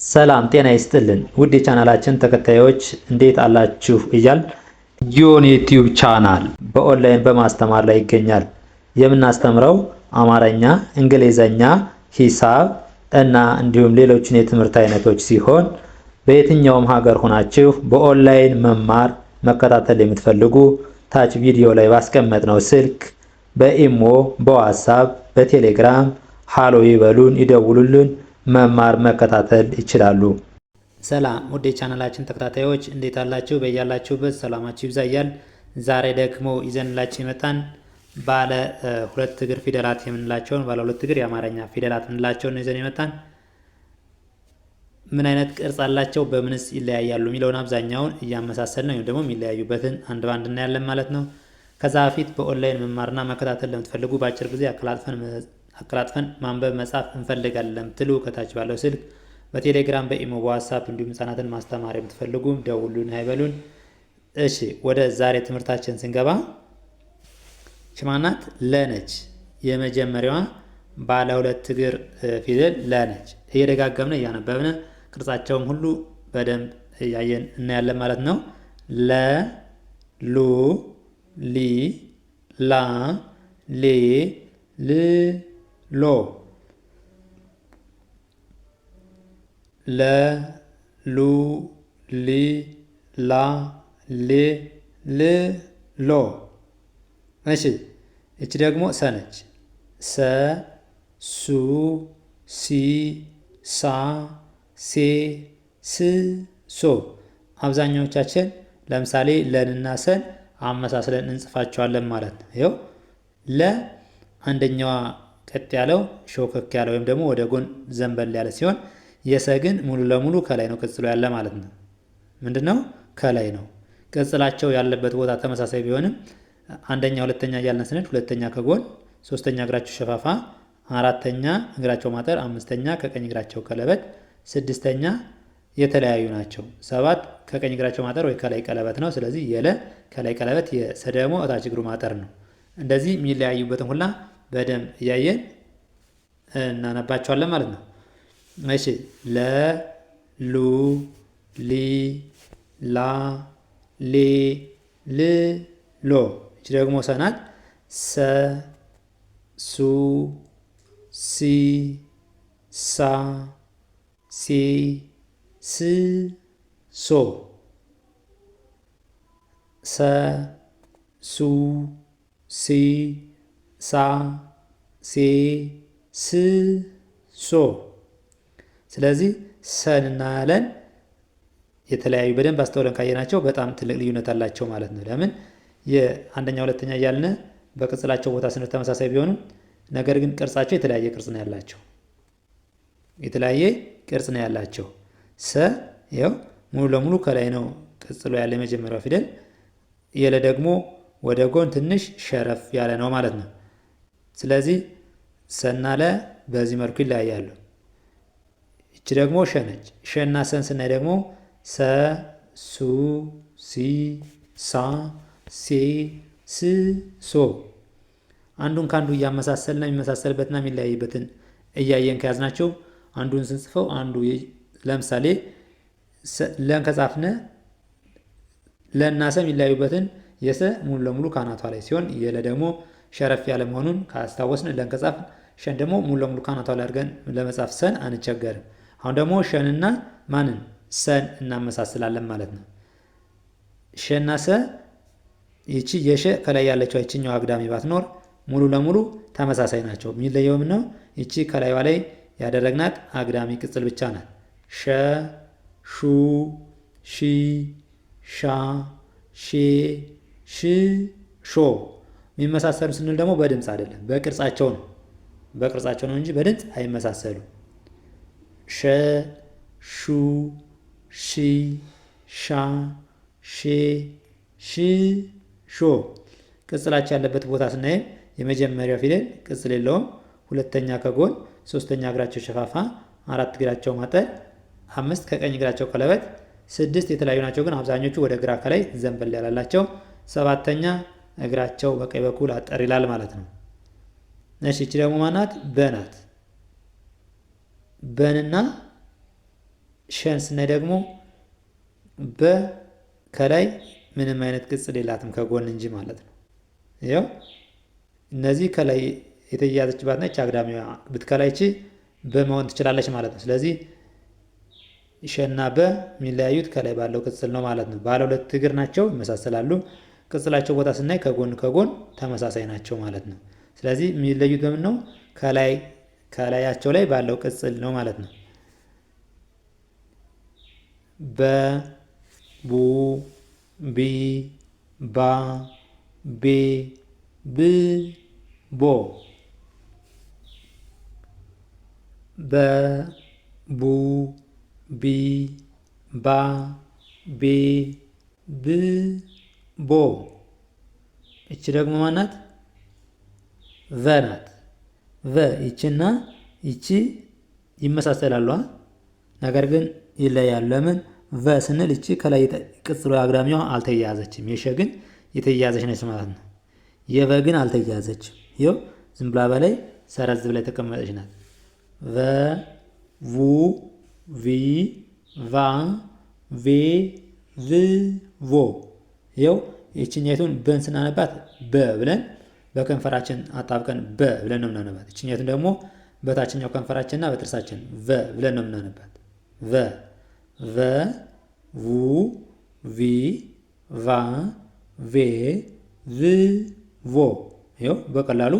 ሰላም ጤና ይስጥልን ውድ የቻናላችን ተከታዮች እንዴት አላችሁ እያል ጊዮን ዩቲዩብ ቻናል በኦንላይን በማስተማር ላይ ይገኛል። የምናስተምረው አማርኛ፣ እንግሊዘኛ፣ ሂሳብ እና እንዲሁም ሌሎችን የትምህርት አይነቶች ሲሆን በየትኛውም ሀገር ሆናችሁ በኦንላይን መማር መከታተል የምትፈልጉ ታች ቪዲዮ ላይ ባስቀመጥነው ስልክ በኢሞ፣ በዋትስአፕ፣ በቴሌግራም ሃሎ ይበሉን፣ ይደውሉልን፣ መማር መከታተል ይችላሉ። ሰላም ውድ የቻናላችን ተከታታዮች እንዴት አላችሁ? በያላችሁበት ሰላማችሁ ይብዛ እያል ዛሬ ደግሞ ይዘንላችሁ የመጣን ባለ ሁለት እግር ፊደላት የምንላቸውን ባለ ሁለት እግር የአማርኛ ፊደላት የምንላቸውን ነው ይዘን የመጣን። ምን አይነት ቅርጽ አላቸው፣ በምንስ ይለያያሉ የሚለውን አብዛኛውን እያመሳሰልን ነው፣ ደግሞ የሚለያዩበትን አንድ ባንድ እናያለን ማለት ነው። ከዛ በፊት በኦንላይን መማርና መከታተል ለምትፈልጉ በአጭር ጊዜ አቀላጥፈን ማንበብ መጻፍ እንፈልጋለን ለምትሉ ከታች ባለው ስልክ በቴሌግራም በኢሞ በዋትስአፕ እንዲሁም ህጻናትን ማስተማር የምትፈልጉ ደውሉን፣ አይበሉን። እሺ ወደ ዛሬ ትምህርታችን ስንገባ ሽማናት ለነች። የመጀመሪያዋ ባለ ሁለት እግር ፊደል ለነች። እየደጋገምነ እያነበብነ ቅርጻቸውም ሁሉ በደንብ እያየን እናያለን ማለት ነው። ለ ሉ ሊ ላ ሌ ል ሎ ለ ሉ ሊ ላ ሌ ል ሎ። እሺ እቺ ደግሞ ሰ ነች። ሰ ሱ ሲ ሳ ሴ ስ ሶ። አብዛኛዎቻችን ለምሳሌ ለንና ሰን አመሳስለን እንጽፋቸዋለን ማለት ነው። ይኸው ለ አንደኛዋ ቀጥ ያለው ሾከክ ያለው ወይም ደግሞ ወደ ጎን ዘንበል ያለ ሲሆን የሰ ግን ሙሉ ለሙሉ ከላይ ነው ቅጽሎ ያለ ማለት ነው። ምንድነው? ከላይ ነው። ቅጽላቸው ያለበት ቦታ ተመሳሳይ ቢሆንም አንደኛ ሁለተኛ እያልን ስንል ሁለተኛ ከጎን፣ ሶስተኛ እግራቸው ሸፋፋ፣ አራተኛ እግራቸው ማጠር፣ አምስተኛ ከቀኝ እግራቸው ቀለበት፣ ስድስተኛ የተለያዩ ናቸው። ሰባት ከቀኝ እግራቸው ማጠር ወይ ከላይ ቀለበት ነው። ስለዚህ የለ ከላይ ቀለበት፣ የሰ ደግሞ እታች እግሩ ማጠር ነው። እንደዚህ የሚለያዩበትን ሁላ በደንብ እያየን እናነባቸዋለን ማለት ነው። እሺ ለ ሉ ሊ ላ ሌ ል ሎ። እቺ ደግሞ ሰናት ሰ ሱ ሲ ሳ ሴ ስ ሶ። ሰ ሱ ሲ ሳ ሴ ስ ሶ። ስለዚህ ሰን እና ለን የተለያዩ በደንብ አስተውለን ካየናቸው በጣም ትልቅ ልዩነት አላቸው ማለት ነው። ለምን የአንደኛ ሁለተኛ እያልን በቅጽላቸው ቦታ ስንል ተመሳሳይ ቢሆንም ነገር ግን ቅርጻቸው የተለያየ ቅርጽ ነው ያላቸው። የተለያየ ቅርጽ ነው ያላቸው። ሰ ይኸው ሙሉ ለሙሉ ከላይ ነው ቅጽሎ ያለ የመጀመሪያው ፊደል። የለ ደግሞ ወደ ጎን ትንሽ ሸረፍ ያለ ነው ማለት ነው። ስለዚህ ሰና ለ በዚህ መልኩ ይለያያሉ። እቺ ደግሞ ሸ ነች። ሸና ሰን ስናይ ደግሞ ሰ ሱ ሲ ሳ ሴ ስ ሶ። አንዱን ከአንዱ እያመሳሰልና የሚመሳሰልበትና የሚለያይበትን እያየን ከያዝናቸው አንዱን ስንጽፈው አንዱ ለምሳሌ ለን ከጻፍነ ለና ሰ የሚለያዩበትን የሰ ሙሉ ለሙሉ ካናቷ ላይ ሲሆን የለ ደግሞ ሸረፍ ያለ መሆኑን ካስታወስን ለን ከጻፍን ሸን ደግሞ ሙሉ ለሙሉ ካናቷ ላይ አድርገን ለመጻፍ ሰን አንቸገርም። አሁን ደግሞ ሸንና ማንን ሰን እናመሳስላለን ማለት ነው። ሸና ሰ ይቺ የሸ ከላይ ያለችው ይችኛው አግዳሚ ባትኖር ሙሉ ለሙሉ ተመሳሳይ ናቸው። የሚለየው ምን ነው? ይቺ ከላይዋ ላይ ያደረግናት አግዳሚ ቅጽል ብቻ ናት። ሸ ሹ ሺ ሻ ሼ ሽ ሾ። የሚመሳሰሉ ስንል ደግሞ በድምፅ አይደለም በቅርጻቸው ነው። በቅርጻቸው ነው እንጂ በድምፅ አይመሳሰሉ። ሸ ሹ ሺ ሻ ሼ ሽ ሾ። ቅጽላቸው ያለበት ቦታ ስናይ የመጀመሪያው ፊደል ቅጽል የለውም። ሁለተኛ ከጎን፣ ሶስተኛ እግራቸው ሸፋፋ፣ አራት እግራቸው ማጠር፣ አምስት ከቀኝ እግራቸው ቀለበት፣ ስድስት የተለያዩ ናቸው ግን አብዛኞቹ ወደ ግራ ከላይ ዘንበል ያላላቸው፣ ሰባተኛ እግራቸው በቀኝ በኩል አጠር ይላል ማለት ነው። እሺ እቺ ደግሞ ማናት? በናት። በንና ሸን ስናይ ደግሞ በ ከላይ ምንም አይነት ቅጽል የላትም ከጎን እንጂ ማለት ነው። ይኸው እነዚህ ከላይ የተያያዘችባት ነች። አግዳሚዋ ብትከላይቺ በመሆን ትችላለች ማለት ነው። ስለዚህ ሸና በ የሚለያዩት ከላይ ባለው ቅጽል ነው ማለት ነው። ባለ ሁለት እግር ናቸው፣ ይመሳሰላሉ። ቅጽላቸው ቦታ ስናይ ከጎን ከጎን ተመሳሳይ ናቸው ማለት ነው። ስለዚህ የሚለዩት በምን ነው? ከላያቸው ላይ ባለው ቅጽል ነው ማለት ነው። በ ቡ ቢ ባ ቤ ብ ቦ በ ቡ ቢ ባ ቤ ብ ቦ። እቺ ደግሞ ማናት? ቨ ናት። ቨ ይቺና ይቺ ይመሳሰላሉ፣ ነገር ግን ይለያሉ። ለምን? ቨ ስንል እቺ ከላይ ቅጽሉ አግዳሚዋ አልተያያዘችም። የሸ ግን የተያያዘች ነች ማለት ነው። የቨ ግን አልተያያዘችም። ይኸው ዝም ብላ በላይ ሰረዝ ብላ የተቀመጠች ናት። ቨ ቡ ቪ ቫ ቬ ቭ ቮ። ይኸው ይችኛቱን በን ስናነባት በ ብለን በከንፈራችን አጣብቀን በ ብለን ነው የምናነባት። ይችኛቱን ደግሞ በታችኛው ከንፈራችንና በጥርሳችን ቨ ብለን ነው የምናነባት። ቨ ቨ ቡ ቪ ቫ ቬ ቭ ቮ። ይኸው በቀላሉ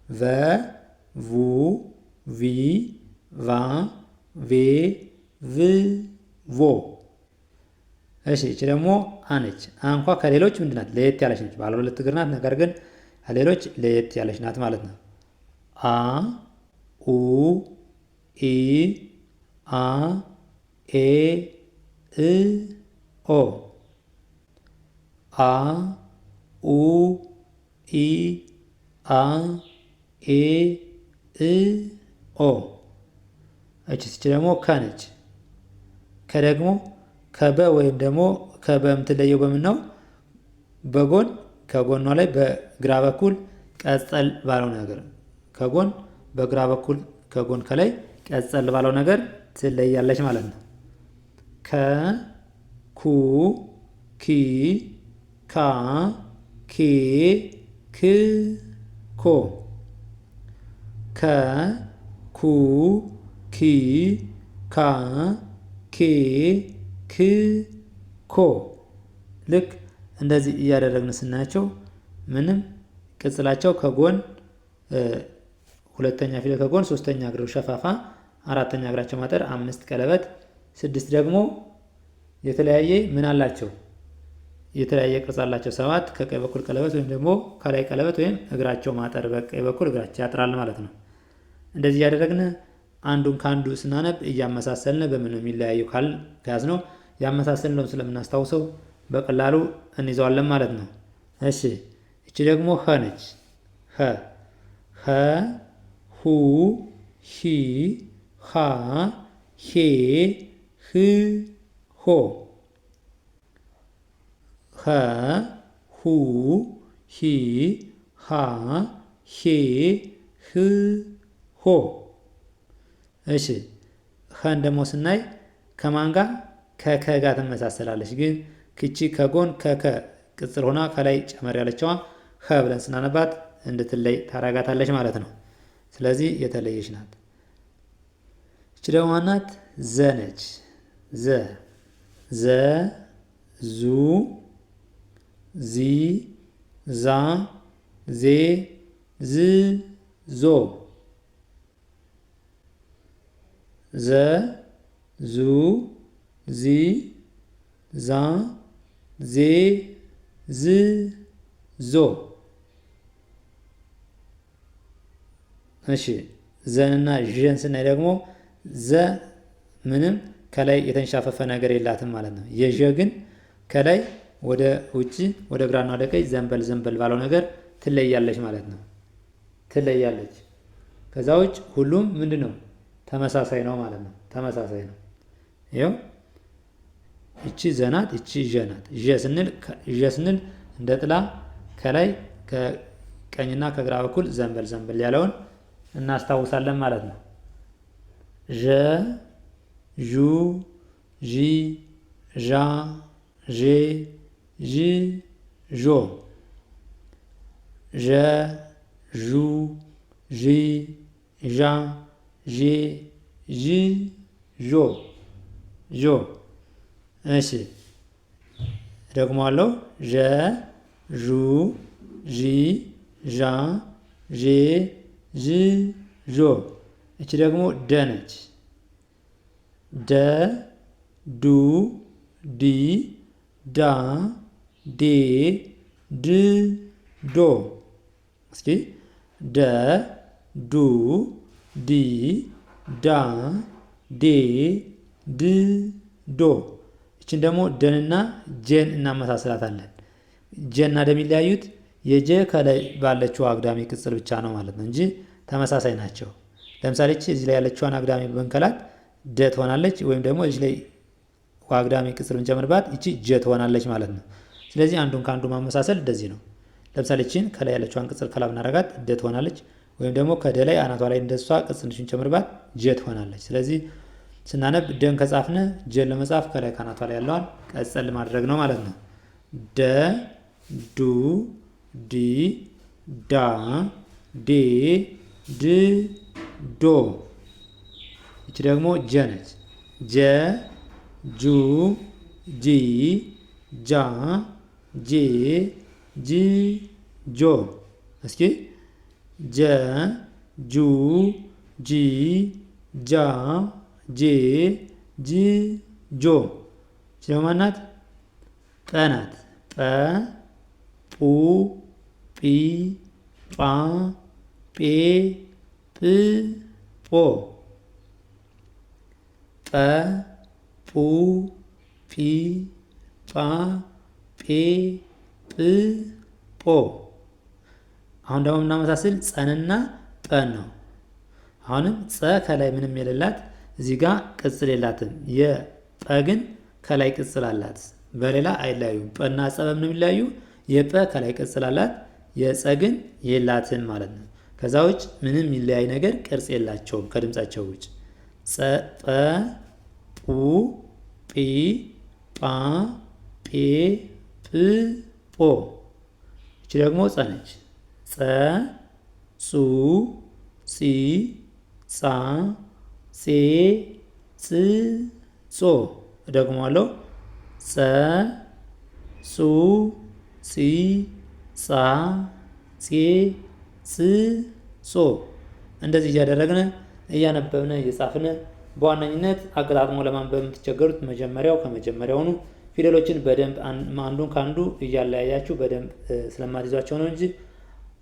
ቨ ቡ ቪ ቫ ቬ ቭ ቮ። እሺ እቺ ደግሞ አነች። አንኳ ከሌሎች ምንድናት? ለየት ያለች ነች። ባለ ሁለት እግር ናት፣ ነገር ግን ከሌሎች ለየት ያለች ናት ማለት ነው። አ ኡ ኢ አ ኤ እ ኦ። አ ኡ ኢ አ ኤ እ ኦ። እቺ ደግሞ ከነች። ከደግሞ ከበ ወይም ደግሞ ከበ የምትለየው በምን ነው? በጎን ከጎኗ ላይ በግራ በኩል ቀጸል ባለው ነገር ከጎን በግራ በኩል ከጎን ከላይ ቀጸል ባለው ነገር ትለያለች ማለት ነው። ከ ኩ ኪ ካ ኬ ክ ኮ። ከ ኩ ኪ ካ ኬ ክ ኮ። ልክ እንደዚህ እያደረግን ስናያቸው ምንም ቅጽላቸው ከጎን ሁለተኛ ፊደል ከጎን፣ ሶስተኛ እግር ሸፋፋ፣ አራተኛ እግራቸው ማጠር፣ 5 ቀለበት፣ 6 ደግሞ የተለያየ ምን አላቸው? የተለያየ ቅርጽ አላቸው። 7 ከቀኝ በኩል ቀለበት ወይም ደግሞ ከላይ ቀለበት ወይም እግራቸው ማጠር፣ በቀኝ በኩል እግራቸው ያጥራል ማለት ነው። እንደዚህ እያደረግን አንዱን ከአንዱ ስናነብ እያመሳሰልን በምን ነው የሚለያዩ ከያዝነው ያመሳሰልን ስለምናስታውሰው በቀላሉ እንይዘዋለን ማለት ነው። እሺ እቺ ደግሞ ኸ ነች። ኸ ኸ ሁ ሂ ሃ ሄ ህ ሆ። ኸ ሁ ሂ ሃ ሄ ህ ሆ። እሺ ኸን ደግሞ ስናይ ከማን ጋር? ከከ ጋር ትመሳሰላለች። ግን ክቺ ከጎን ከከ ቅጽል ሆና ከላይ ጨመር ያለችዋ ኸ ብለን ስናነባት እንድትለይ ታረጋታለች ማለት ነው። ስለዚህ የተለየች ናት። እቺ ደግሞ ናት? ዘ ነች። ዘ ዘ ዙ ዚ ዛ ዜ ዝ ዞ። ዘ ዙ ዚ ዛ ዜ ዝ ዞ። እሺ ዘንና ዥን ስናይ ደግሞ ዘ ምንም ከላይ የተንሻፈፈ ነገር የላትም ማለት ነው። የዥ ግን ከላይ ወደ ውጭ ወደ ግራና ወደ ቀኝ ዘንበል ዘንበል ባለው ነገር ትለያለች ማለት ነው። ትለያለች። ከዛ ውጭ ሁሉም ምንድን ነው? ተመሳሳይ ነው ማለት ነው። ተመሳሳይ ነው። ይኸው እቺ ዘናት፣ እቺ ዠናት። ዠ ስንል እንደ ጥላ ከላይ ከቀኝና ከግራ በኩል ዘንበል ዘንበል ያለውን እናስታውሳለን ማለት ነው። ዠ ዡ ዢ ዣ ዤ ዥ ዦ ዠ ዡ ዢ ዣ ዤ ዥ ዦ ዦ። እሺ ደግሞ አለው ዠ ዡ ዢ ዣ ዤ ዥ ዦ። እቺ ደግሞ ደ ነች። ደ ዱ ዲ ዳ ዴ ድ ዶ። እስኪ ደ ዱ ዲ ዳ ዴ ድ ዶ። እችን ደግሞ ደንና ጀን እናመሳስላታለን። ጀና ደ የሚለያዩት የጀ ከላይ ባለችው አግዳሚ ቅጽል ብቻ ነው ማለት ነው እንጂ ተመሳሳይ ናቸው። ለምሳሌ እዚህ ላይ ያለችዋን አግዳሚ በመንከላት ደ ትሆናለች፣ ወይም ደግሞ እዚህ ላይ አግዳሚ ቅጽል ብንጨምርባት ይቺ ጀ ትሆናለች ማለት ነው። ስለዚህ አንዱን ከአንዱ ማመሳሰል እንደዚህ ነው። ለምሳሌ እቺን ከላይ ያለችዋን ቅጽል ከላ ብናረጋት ደ ትሆናለች፣ ወይም ደግሞ ከደ ላይ አናቷ ላይ እንደሷ ቅጽል ጨምርባት ጀ ትሆናለች። ስለዚህ ስናነብ ደን ከጻፍነ ጀን ለመጻፍ ከላይ ከአናቷ ላይ ያለዋን ቀጸል ማድረግ ነው ማለት ነው። ደ ዱ ዲ ዳ ዴ ድ ዶ። እቺ ደግሞ ጀ ነች። ጀ ጁ ጂ ጃ ጄ ጂ ጆ። እስኪ ጀ ጁ ጂ ጃ ጄ ጂ ጆ። እቺ ደግሞ ማናት? ጠ ናት። ጠ ปูጲ ጳ ጴ ጵ ጶ። ጠ ปูጲ ጳ ጴ ጵ ጶ። አሁን ደግሞ የምናመሳስል ጸንና ጠን ነው። አሁንም ጸ ከላይ ምንም የሌላት እዚህ ጋር ቅጽል የላትም። የጠ ግን ከላይ ቅጽል አላት። በሌላ አይለያዩም። ጰና ጸ በምን የሚለያዩ? የጰ ከላይ ቅጽል አላት፣ የጸ ግን የላትም ማለት ነው። ከዛ ውጭ ምንም የሚለያይ ነገር ቅርጽ የላቸውም ከድምጻቸው ውጭ። ጸ ጰ ጱ ጲ ጳ ጴ ጵ ጶ። እቺ ደግሞ ጸ ነች። ጸ ጹ ጺ ጻ ጼ ጽ ጾ። እደግመዋለሁ። ጸ ጹ ጺ ጻ ጼ ጽ ጾ። እንደዚህ እያደረግን እያነበብን እየጻፍን በዋነኝነት አገጣጥሞ ለማንበብ የምትቸገሩት ከመጀመሪያውኑ ፊደሎችን በደንብ አንዱን ከአንዱ እያለያያችሁ በደንብ ስለማትይዟቸው ነው እንጂ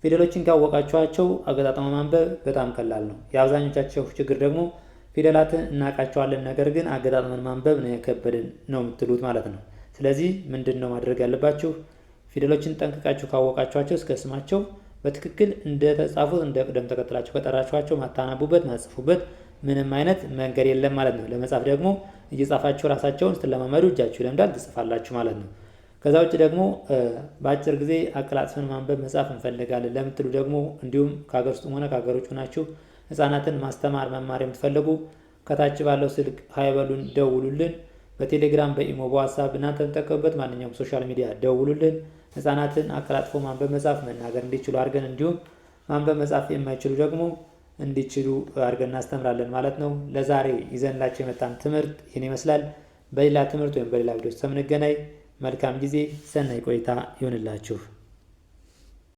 ፊደሎችን ካወቃችኋቸው አገጣጥሞ ማንበብ በጣም ቀላል ነው። የአብዛኞቻችሁ ችግር ደግሞ ፊደላትን እናውቃቸዋለን፣ ነገር ግን አገጣጥመን ማንበብ ነው የከበደን ነው የምትሉት ማለት ነው። ስለዚህ ምንድን ነው ማድረግ ያለባችሁ? ፊደሎችን ጠንቅቃችሁ ካወቃችኋቸው እስከ ስማቸው በትክክል እንደተጻፉት እንደ ቅደም ተከተላቸው ከጠራችኋቸው ማታናቡበት ማጽፉበት ምንም አይነት መንገድ የለም ማለት ነው። ለመጻፍ ደግሞ እየጻፋችሁ ራሳቸውን ስትለማመዱ እጃችሁ ይለምዳል፣ ትጽፋላችሁ ማለት ነው። ከዛ ውጭ ደግሞ በአጭር ጊዜ አቀላጥፈን ማንበብ መጻፍ እንፈልጋለን ለምትሉ ደግሞ እንዲሁም ከሀገር ውስጥም ሆነ ከሀገር ውጭ ናችሁ ህፃናትን ማስተማር መማር የምትፈልጉ ከታች ባለው ስልክ ሀይበሉን ደውሉልን። በቴሌግራም በኢሞ በዋትስአፕ እናንተ የምትጠቀሙበት ማንኛውም ሶሻል ሚዲያ ደውሉልን። ህፃናትን አቀላጥፎ ማንበብ መጻፍ መናገር እንዲችሉ አድርገን እንዲሁም ማንበብ መጻፍ የማይችሉ ደግሞ እንዲችሉ አድርገን እናስተምራለን ማለት ነው። ለዛሬ ይዘንላችሁ የመጣን ትምህርት ይህን ይመስላል። በሌላ ትምህርት ወይም በሌላ ቪዲዮ እስከምንገናኝ መልካም ጊዜ፣ ሰናይ ቆይታ ይሁንላችሁ።